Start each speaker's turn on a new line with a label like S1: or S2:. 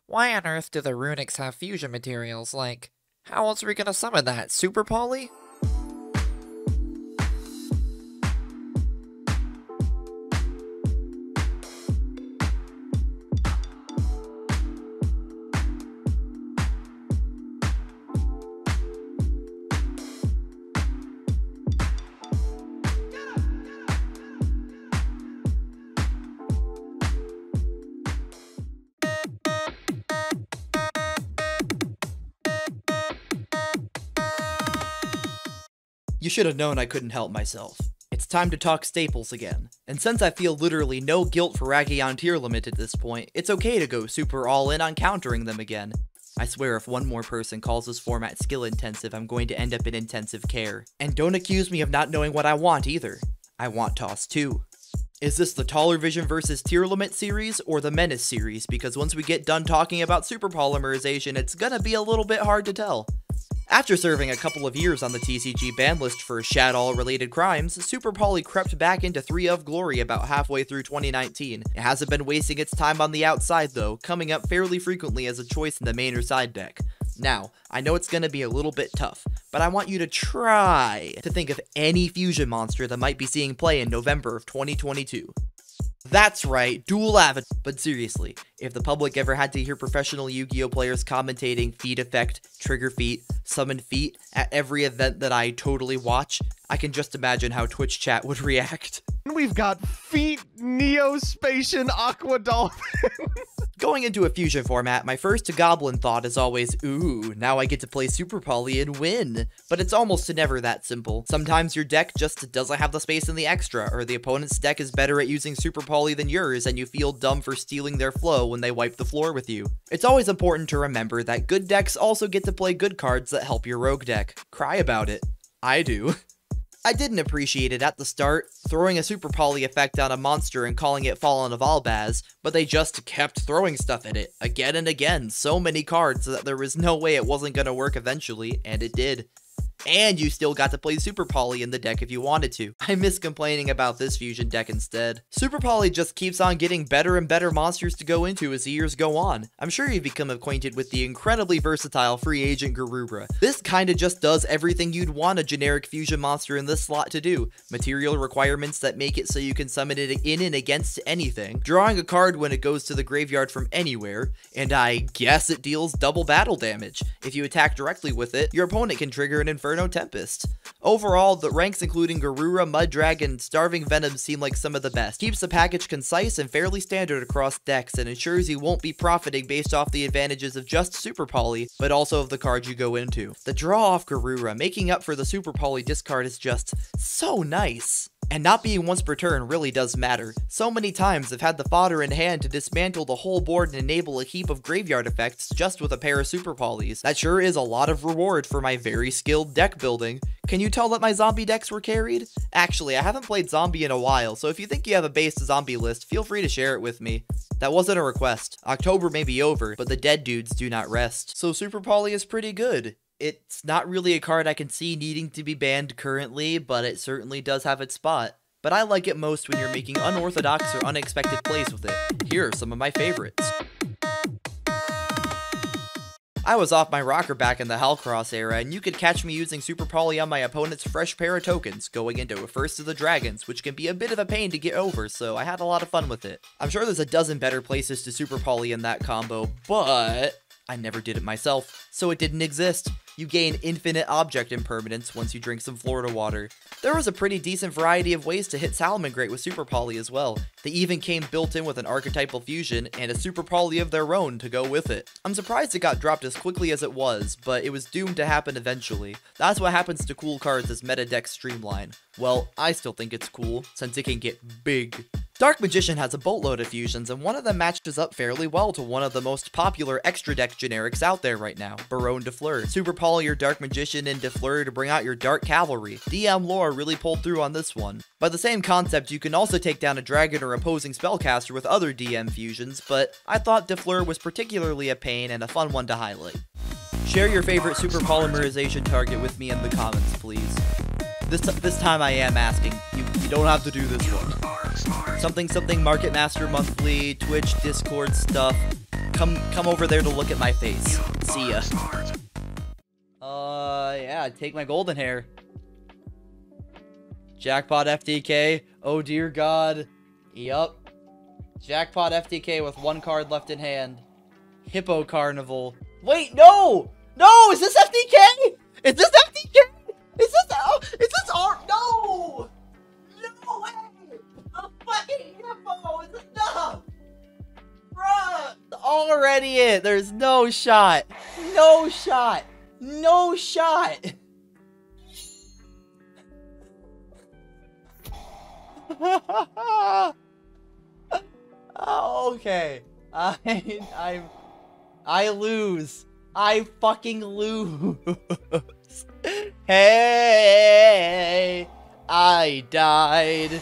S1: Why on earth do the runics have fusion materials? Like, how else are we gonna summon that? Super Poly?
S2: You should have known I couldn't help myself. It's time to talk staples again. And since I feel literally no guilt for ragging on tier limit at this point, it's okay to go super all in on countering them again. I swear if one more person calls this format skill intensive, I'm going to end up in intensive care. And don't accuse me of not knowing what I want either. I want Toss 2. Is this the TallerVision versus tier limit series or the Menace series? Because once we get done talking about super polymerization, it's gonna be a little bit hard to tell. After serving a couple of years on the TCG ban list for Shadow-related crimes, Super Poly crept back into 3 of Glory about halfway through 2019. It hasn't been wasting its time on the outside though, coming up fairly frequently as a choice in the main or side deck. Now, I know it's gonna be a little bit tough, but I want you to try to think of any fusion monster that might be seeing play in November of 2022. That's right, dual avid. But seriously, if the public ever had to hear professional Yu-Gi-Oh players commentating feat effect, trigger feat, summon feat at every event that I totally watch, I can just imagine how Twitch chat would react.
S3: We've got feet, Neospatian, Aqua Dolphin.
S2: Going into a fusion format, my first goblin thought is always, ooh, now I get to play Super Poly and win. But it's almost never that simple. Sometimes your deck just doesn't have the space in the extra, or the opponent's deck is better at using Super Poly than yours, and you feel dumb for stealing their flow when they wipe the floor with you. It's always important to remember that good decks also get to play good cards that help your rogue deck. Cry about it. I do. I didn't appreciate it at the start, throwing a Super Poly effect on a monster and calling it Fallen of Albaz, but they just kept throwing stuff at it, again and again, so many cards that there was no way it wasn't gonna work eventually, and it did. And you still got to play Super Poly in the deck if you wanted to. I miss complaining about this fusion deck instead. Super Poly just keeps on getting better and better monsters to go into as the years go on. I'm sure you've become acquainted with the incredibly versatile free agent Garura. This kinda just does everything you'd want a generic fusion monster in this slot to do. Material requirements that make it so you can summon it in and against anything, drawing a card when it goes to the graveyard from anywhere, and I guess it deals double battle damage. If you attack directly with it, your opponent can trigger an Inferno Tempest. Overall, the ranks including Garura, Muddragon, and Starving Venom seem like some of the best. Keeps the package concise and fairly standard across decks and ensures you won't be profiting based off the advantages of just Super Poly, but also of the cards you go into. The draw off Garura, making up for the Super Poly discard, is just so nice. And not being once per turn really does matter. So many times I've had the fodder in hand to dismantle the whole board and enable a heap of graveyard effects just with a pair of Super Polys. That sure is a lot of reward for my very skilled deck building. Can you tell that my zombie decks were carried? Actually, I haven't played zombie in a while, so if you think you have a base zombie list, feel free to share it with me. That wasn't a request. October may be over, but the dead dudes do not rest. So Super Poly is pretty good. It's not really a card I can see needing to be banned currently, but it certainly does have its spot. But I like it most when you're making unorthodox or unexpected plays with it. Here are some of my favorites. I was off my rocker back in the Hellcross era, and you could catch me using Super Poly on my opponent's fresh pair of tokens, going into a First of the Dragons, which can be a bit of a pain to get over, so I had a lot of fun with it. I'm sure there's a dozen better places to Super Poly in that combo, but I never did it myself, so it didn't exist. You gain infinite object impermanence once you drink some Florida water. There was a pretty decent variety of ways to hit Salamangreat with Super Poly as well. They even came built in with an archetypal fusion and a Super Poly of their own to go with it. I'm surprised it got dropped as quickly as it was, but it was doomed to happen eventually. That's what happens to cool cards as meta decks streamline. Well, I still think it's cool, since it can get big. Dark Magician has a boatload of fusions, and one of them matches up fairly well to one of the most popular extra deck generics out there right now, Baronne de Fleur. Super Poly your Dark Magician and de Fleur to bring out your Dark Cavalry. DM lore really pulled through on this one. By the same concept, you can also take down a dragon or opposing spellcaster with other DM fusions, but I thought de Fleur was particularly a pain and a fun one to highlight. Share your favorite super polymerization target with me in the comments, please. This time I am asking. You don't have to do this one. Something Market Master Monthly, Twitch, Discord stuff. come over there to look at my face. See ya. Yeah, take my golden hair. Jackpot FTK. Oh dear God. Yup. Jackpot FTK with 1 card left in hand. Hippo Carnival. Wait, no! No! Is this FTK? Is this FTK? Is this R? No! No way! A fucking hippo is enough! Bruh! It's already it. There's no shot. No shot. No shot. Okay. I lose. I fucking lose. Hey, I died.